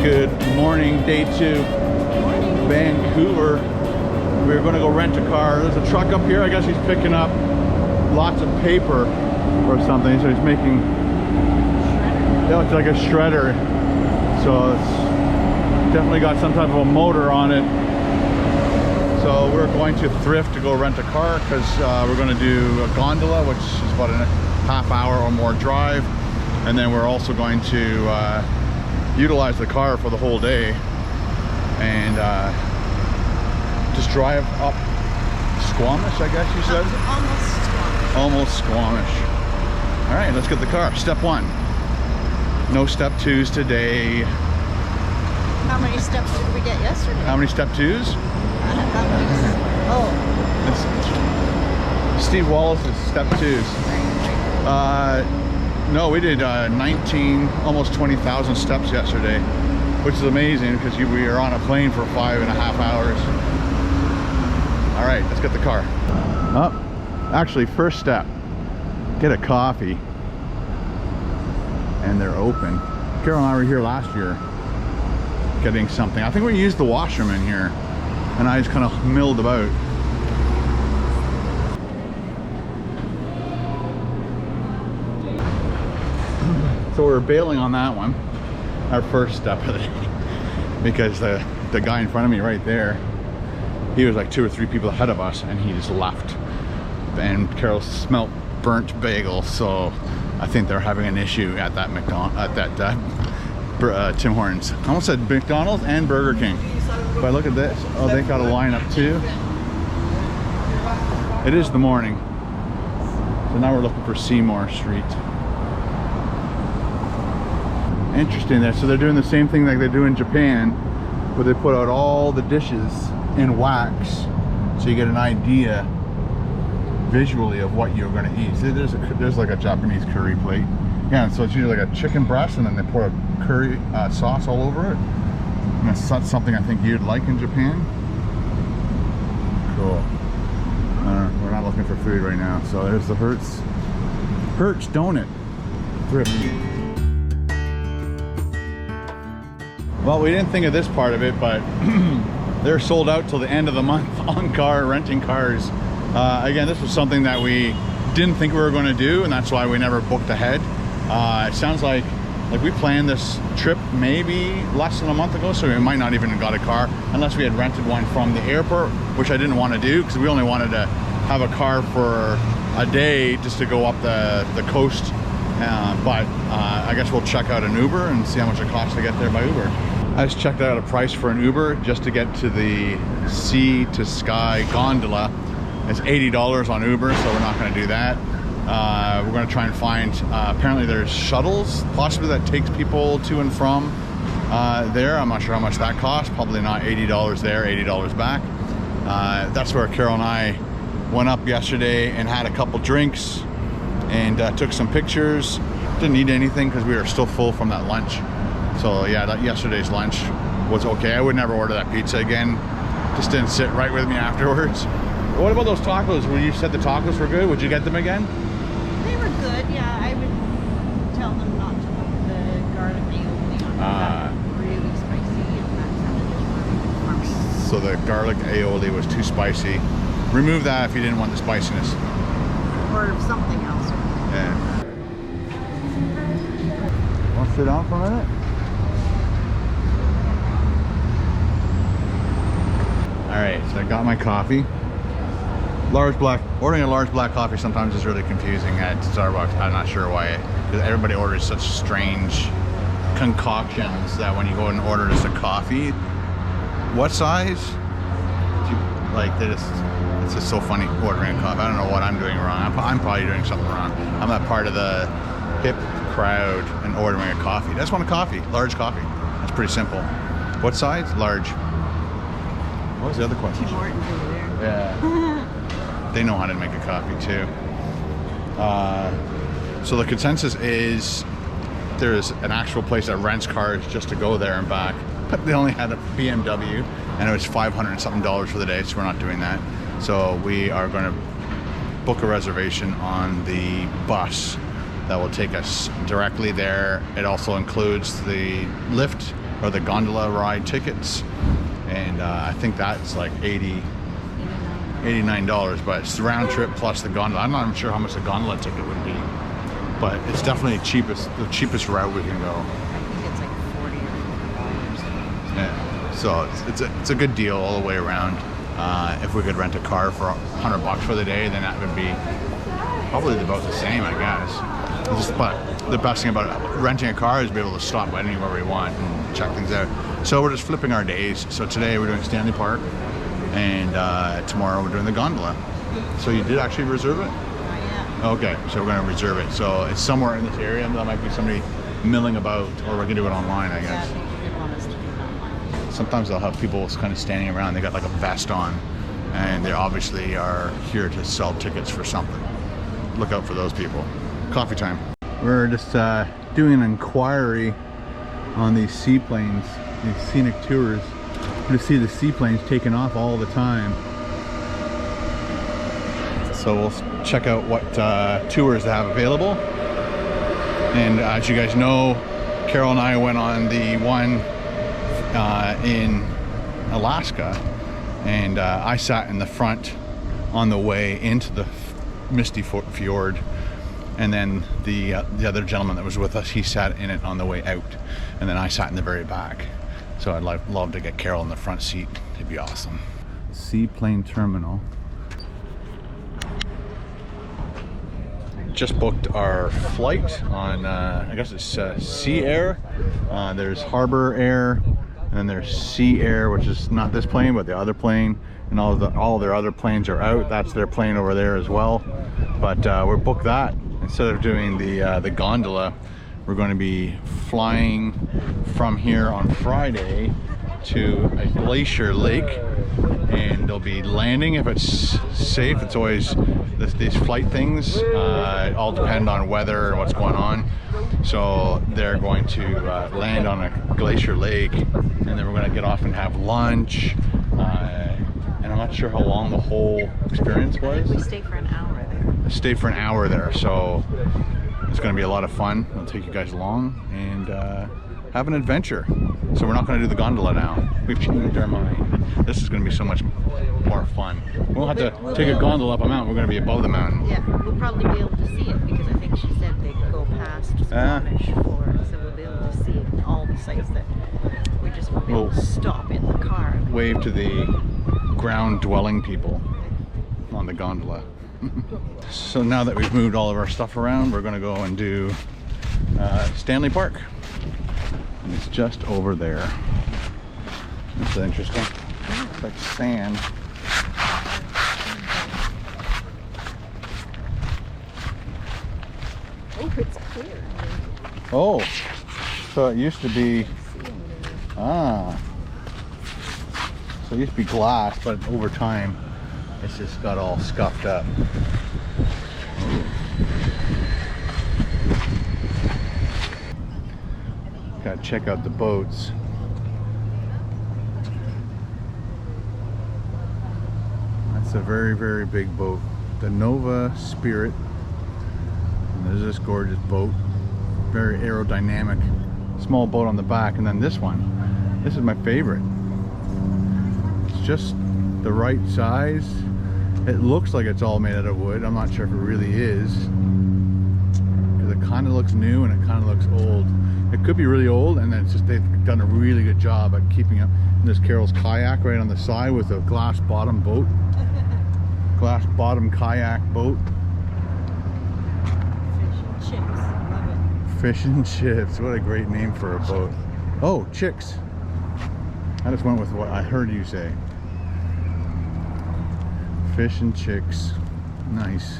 Good morning, day 2, Vancouver. We're going to go rent a car. There's a truck up here. I guess he's picking up lots of paper or something. So he's making, yeah, it's like a shredder. So it's definitely got some type of a motor on it. So we're going to Thrift to go rent a car because we're going to do a gondola, which is about a half hour or more drive. And then we're also going to utilize the car for the whole day and just drive up Squamish, I guess you said? Almost Squamish. All right, let's get the car. Step 1. No step 2s today. How many steps did we get yesterday? How many step 2s? Oh. It's Steve Wallace's step 2s. No, we did 19, almost 20,000 steps yesterday, which is amazing because we were on a plane for 5.5 hours. All right, let's get the car. Oh, actually, first step, get a coffee. And they're open. Carol and I were here last year getting something. I think we used the washroom in here, and I just kind of milled about. So we're bailing on that one, our first step of the day, because the guy in front of me right there, he was like 2 or 3 people ahead of us, and he just left. And Carol smelt burnt bagels, so I think they're having an issue at that Tim Hortons. I almost said McDonald's and Burger King. But look at this. Oh, they got a lineup too. It is the morning, so now we're looking for Seymour Street. Interesting there. So they're doing the same thing like they do in Japan, where they put out all the dishes in wax, so you get an idea visually of what you're going to eat. See, there's like a Japanese curry plate. Yeah, so it's usually like a chicken breast, and then they pour a curry sauce all over it. And that's something I think you'd like in Japan. Cool. We're not looking for food right now. So there's the Hertz Donut Thrift. Well, we didn't think of this part of it, but they're sold out till the end of the month on renting cars. Again, this was something that we didn't think we were going to do, and that's why we never booked ahead. It sounds like we planned this trip maybe less than a month ago, so we might not even have got a car unless we had rented one from the airport, which I didn't want to do because we only wanted to have a car for a day just to go up the coast. But I guess we'll check out an Uber and see how much it costs to get there by Uber. I just checked out a price for an Uber just to get to the sea to sky gondola. It's $80 on Uber, so we're not going to do that. We're going to try and find, apparently there's shuttles possibly that takes people to and from there. I'm not sure how much that costs. Probably not $80 there, $80 back. That's where Carol and I went up yesterday and had a couple drinks and took some pictures. Didn't eat anything because we were still full from that lunch. So yeah, yesterday's lunch was okay. I would never order that pizza again. Just didn't sit right with me afterwards. What about those tacos? When you said the tacos were good, would you get them again? They were good, yeah. I would tell them not to put the garlic aioli on. That really spicy, and that sounded just so the garlic aioli was too spicy. Remove that if you didn't want the spiciness. Or something else. Yeah. Want to sit down for a minute? Alright, so I got my coffee. Ordering a large black coffee sometimes is really confusing at Starbucks. I'm not sure why, because everybody orders such strange concoctions that when you go and order just a coffee, what size? It's just so funny ordering a coffee. I don't know what I'm doing wrong. I'm probably doing something wrong. I'm not part of the hip crowd and ordering a coffee. I just want a coffee, large coffee. That's pretty simple. What size? Large. What was the other question? Tim Hortons over there. Yeah. They know how to make a coffee too. So the consensus is there's an actual place that rents cars just to go there and back, but they only had a BMW and it was $500 and something for the day, so we're not doing that. So we are going to book a reservation on the bus that will take us directly there. It also includes the lift or the gondola ride tickets, and I think that's like $89, but it's the round trip plus the gondola. I'm not even sure how much the gondola ticket would be, but it's definitely the cheapest route we can go. I think it's like $40 or $50. Yeah, so it's a good deal all the way around. If we could rent a car for $100 for the day, then that would be probably about the same, I guess. But the best thing about renting a car is be able to stop anywhere we want and check things out. So we're just flipping our days. So today we're doing Stanley Park, and tomorrow we're doing the gondola. So you did actually reserve it? Yeah. Okay, so we're going to reserve it. So it's somewhere in this area. There might be somebody milling about, or we can do it online, I guess. Yeah, I think they want us to do it online. Sometimes they'll have people kind of standing around. They got like a vest on, and they obviously are here to sell tickets for something. Look out for those people. Coffee time. We're just doing an inquiry on these seaplanes, these scenic tours. To see the seaplanes taking off all the time. So we'll check out what tours they have available. And as you guys know, Carol and I went on the one in Alaska, and I sat in the front on the way into the misty fjord, and then the other gentleman that was with us, he sat in it on the way out, and then I sat in the very back. So I'd love to get Carol in the front seat. It'd be awesome. Seaplane terminal. Just booked our flight on, I guess it's Sea Air. There's Harbor Air, and then there's Sea Air, which is not this plane, but the other plane. And all their other planes are out. That's their plane over there as well. But we're booked that. Instead of doing the gondola, we're going to be flying from here on Friday to a glacier lake, and they'll be landing if it's safe. It's always these flight things all depend on weather and what's going on. So they're going to land on a glacier lake, and then we're going to get off and have lunch. And I'm not sure how long the whole experience was. We stay for an hour there. Stay for an hour there, so it's going to be a lot of fun. I'll take you guys along and have an adventure. So we're not going to do the gondola now. We've changed our mind. This is going to be so much more fun. We'll have to take a gondola up a mountain. We're going to be above the mountain. Yeah, we'll probably be able to see it because I think she said they go past Squamish for, so we'll be able to see all the sites that we just won't be able to stop in the car. Wave to the ground dwelling people on the gondola. So now that we've moved all of our stuff around, we're going to go and do Stanley Park. And it's just over there. That's interesting. It's like sand. Oh, it's clear. Oh, so it used to be, so it used to be glass, but over time it's just got all scuffed up. Gotta check out the boats. That's a very, very big boat. The Nova Spirit. And there's this gorgeous boat. Very aerodynamic. Small boat on the back. And then this one. This is my favorite. It's just the right size. It looks like it's all made out of wood. I'm not sure if it really is. Because it kind of looks new and it kind of looks old. It could be really old, and then it's just they've done a really good job at keeping up. And there's Carol's kayak right on the side with a glass bottom boat. Glass bottom kayak boat. Fish and chips. Love it. Fish and chips. What a great name for a boat. Oh, chicks. I just went with what I heard you say. Fish and chicks. Nice.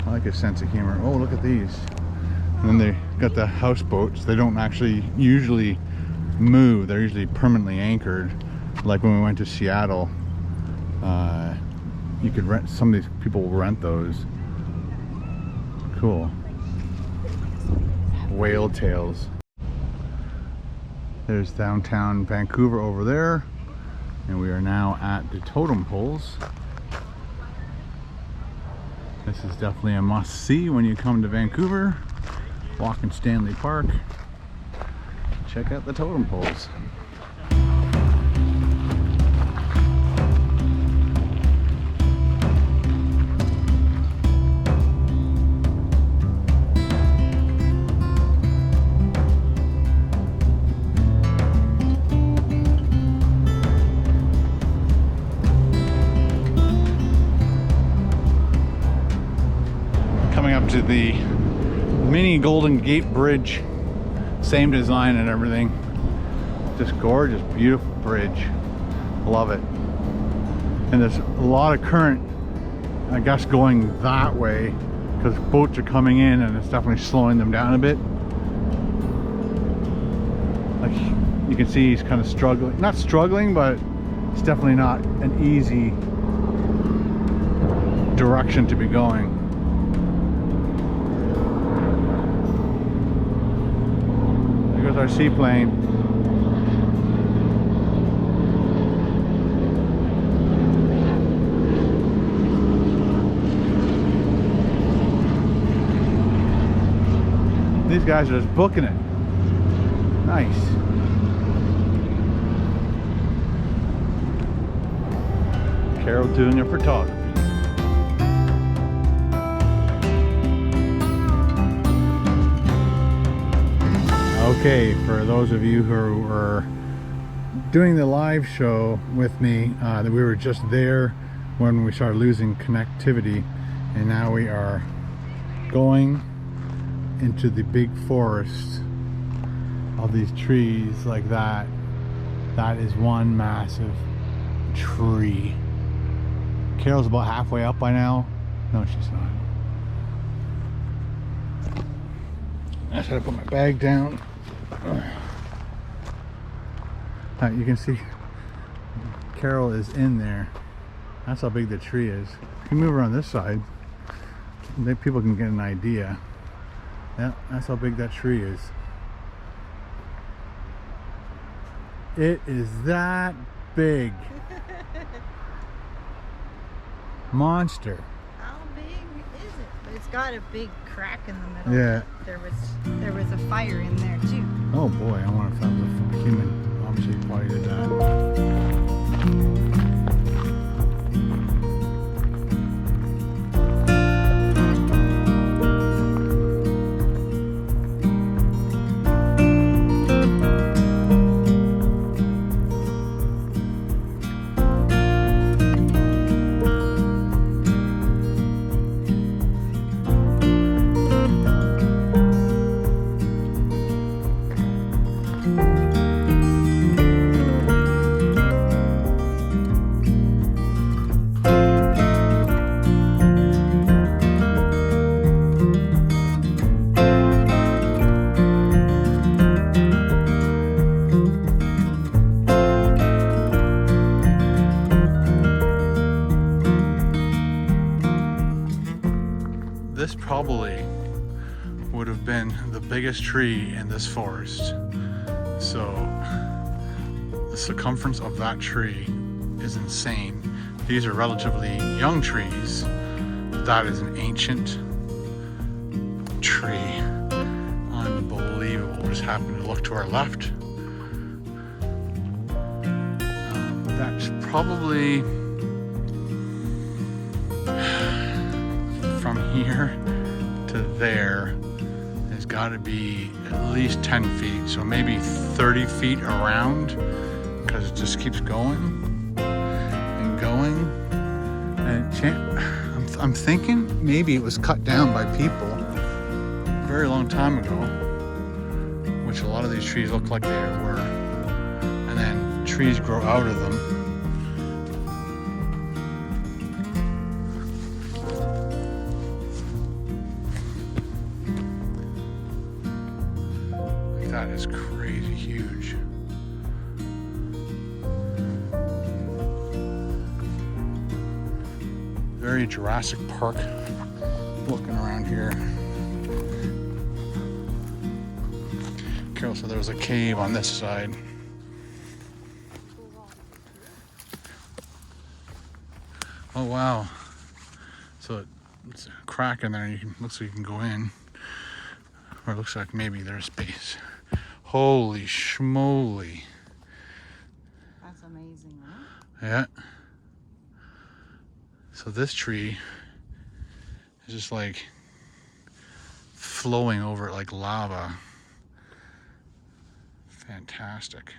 I like a sense of humor. Oh, look at these. And then they got the houseboats. They don't actually usually move. They're usually permanently anchored. Like when we went to Seattle, you could rent, some of these people will rent those. Cool. Whale tails. There's downtown Vancouver over there. And we are now at the totem poles. This is definitely a must-see when you come to Vancouver. Walk in Stanley Park. check out the totem poles. Coming up to the mini Golden Gate Bridge, same design and everything. Just gorgeous, beautiful bridge. Love it. And there's a lot of current, I guess, going that way because boats are coming in and it's definitely slowing them down a bit. Like you can see he's kind of struggling, not struggling, but it's definitely not an easy direction to be going. There goes our seaplane. These guys are just booking it. Nice. Carol doing her photography. Okay, for those of you who were doing the live show with me, that we were just there when we started losing connectivity, and now we are going into the big forest of these trees like that. That is one massive tree. Carol's about halfway up by now. No, she's not. I just gotta put my bag down. You can see Carol is in there. That's how big the tree is. If you move around this side, then people can get an idea. Yeah, that's how big that tree is. It is that big. Monster. How big is it? It's got a big crack in the middle. Yeah. There was a fire in there too. Oh boy, I wonder if that was a human. Obviously, probably did that. This probably would have been the biggest tree in this forest. So the circumference of that tree is insane. These are relatively young trees, but that is an ancient tree. Unbelievable. Just happened to look to our left. That's probably from here to there has got to be at least 10 feet, so maybe 30 feet around, because it just keeps going and going. And I'm thinking maybe it was cut down by people a very long time ago, which a lot of these trees look like they were, and then trees grow out of them. That is crazy huge. Very Jurassic Park looking around here. Carol said there was a cave on this side. Oh wow. So it's a crack in there and looks like you can go in. Or it looks like maybe there's space. Holy schmoly. That's amazing, huh? Yeah. So this tree is just like flowing over it like lava. Fantastic.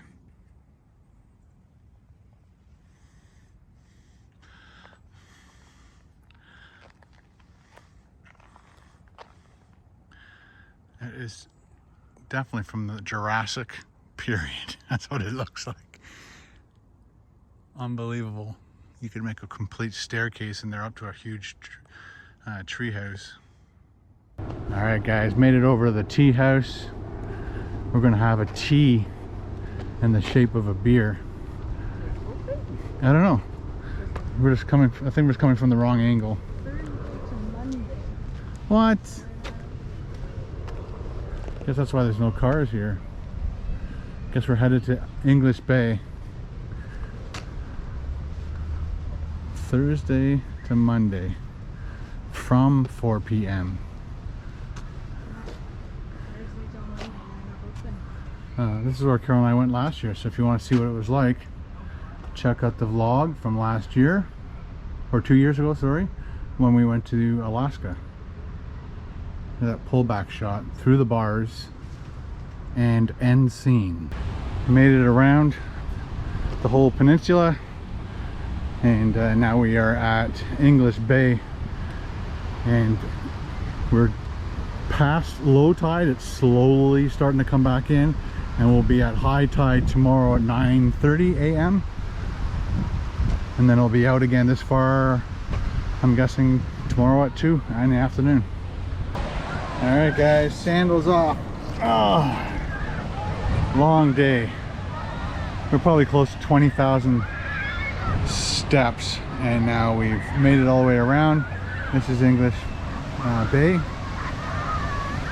It is definitely from the Jurassic period. That's what it looks like. Unbelievable. You could make a complete staircase in there up to a huge tree house. All right, guys, made it over to the tea house. We're gonna have a tea in the shape of a beer. I don't know. We're just coming. I think we're just coming from the wrong angle. What? Guess that's why there's no cars here. Guess we're headed to English Bay. Thursday to Monday from 4 p.m. This is where Carol and I went last year, so if you want to see what it was like, check out the vlog from last year, or 2 years ago, sorry, when we went to Alaska. That pullback shot through the bars and end scene. Made it around the whole peninsula, and now we are at English Bay, and we're past low tide. It's slowly starting to come back in, and we'll be at high tide tomorrow at 9:30 a.m. and then it'll be out again this far, I'm guessing, tomorrow at 2 in the afternoon. All right, guys, sandals off. Oh, long day. We're probably close to 20,000 steps, and now we've made it all the way around. This is English Bay,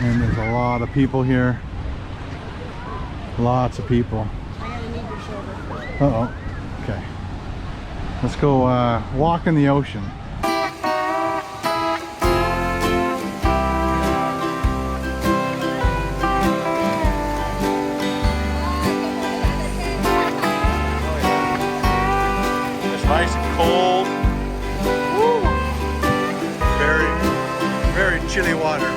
and there's a lot of people here. Lots of people. I gotta need your shoulder. Uh-oh. Okay. Let's go walk in the ocean. It's nice and cold. Woo. Very chilly water.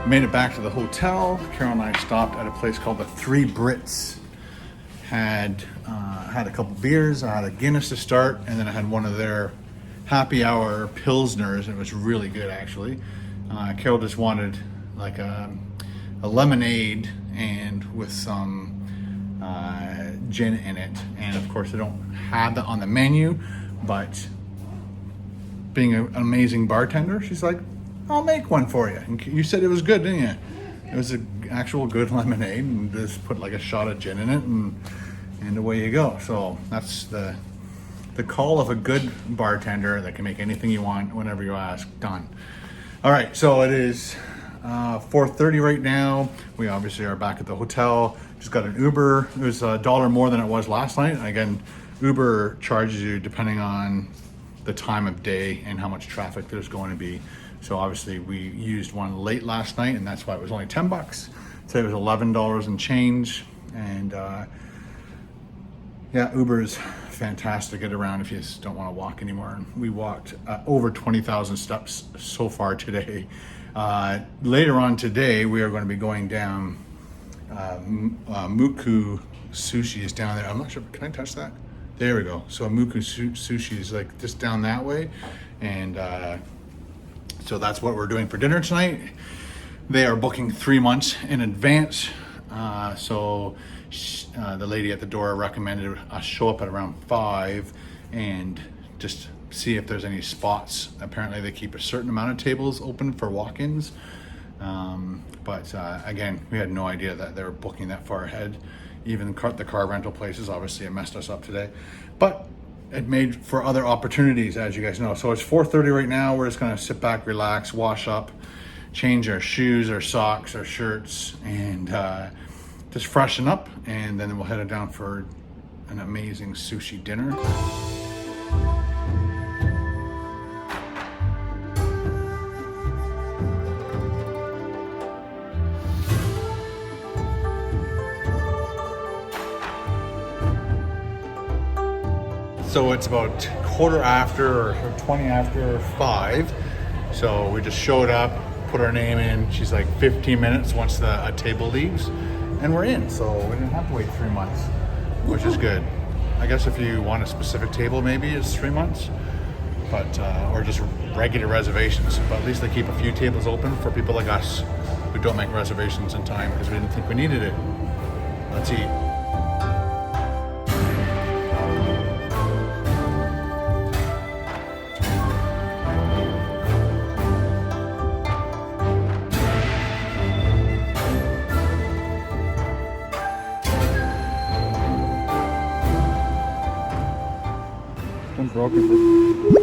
Made it back to the hotel. Carol and I stopped at a place called the Three Brits. Had a couple beers. I had a Guinness to start, and then I had one of their happy hour pilsners. It was really good, actually. Carol just wanted like a lemonade and with some gin in it. And of course, they don't have that on the menu, but being an amazing bartender, she's like, I'll make one for you. And you said it was good, didn't you? It was an actual good lemonade, and just put like a shot of gin in it, and away you go. So that's the call of a good bartender that can make anything you want whenever you ask. Done. All right, so it is 4:30 right now. We obviously are back at the hotel. Just got an Uber. It was $1 more than it was last night. Again, Uber charges you depending on the time of day and how much traffic there's going to be. So obviously we used one late last night, and that's why it was only $10. Today it was $11 and change. And yeah, Uber is fantastic to get around if you just don't want to walk anymore. And we walked over 20,000 steps so far today. Later on today, we are going to be going down Muku Sushi is down there. I'm not sure. Can I touch that? There we go. So Muku Sushi is like just down that way. And so that's what we're doing for dinner tonight. They are booking 3 months in advance. So the lady at the door recommended us show up at around 5 and just see if there's any spots. Apparently they keep a certain amount of tables open for walk-ins. But again, we had no idea that they were booking that far ahead. Even the car rental places, obviously it messed us up today. But it made for other opportunities, as you guys know. So it's 4:30 right now. We're just gonna sit back, relax, wash up, change our shoes, our socks, our shirts, and just freshen up. And then we'll head down for an amazing sushi dinner. So it's about 20 after 5. So we just showed up, put our name in. She's like 15 minutes once a table leaves, and we're in. So we didn't have to wait 3 months, which is good. I guess if you want a specific table, maybe it's 3 months, but or just regular reservations. But at least they keep a few tables open for people like us who don't make reservations in time because we didn't think we needed it. Let's eat. Broken.